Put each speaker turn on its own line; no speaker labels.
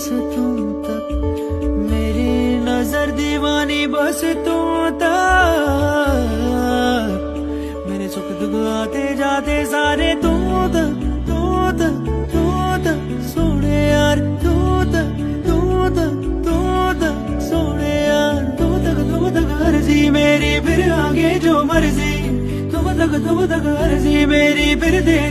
तू तक, मेरी नजर दीवानी बस तू तक, मेरे सुख दुख आते जाते सारे तू तक, तू तक, तू तक सोने यार, तू तक, तू तक, तू तक सोने यार, तू तक अर्जी मेरी, फिर आगे जो मर्जी, तू तक अर्जी मेरी, फिर तेरी।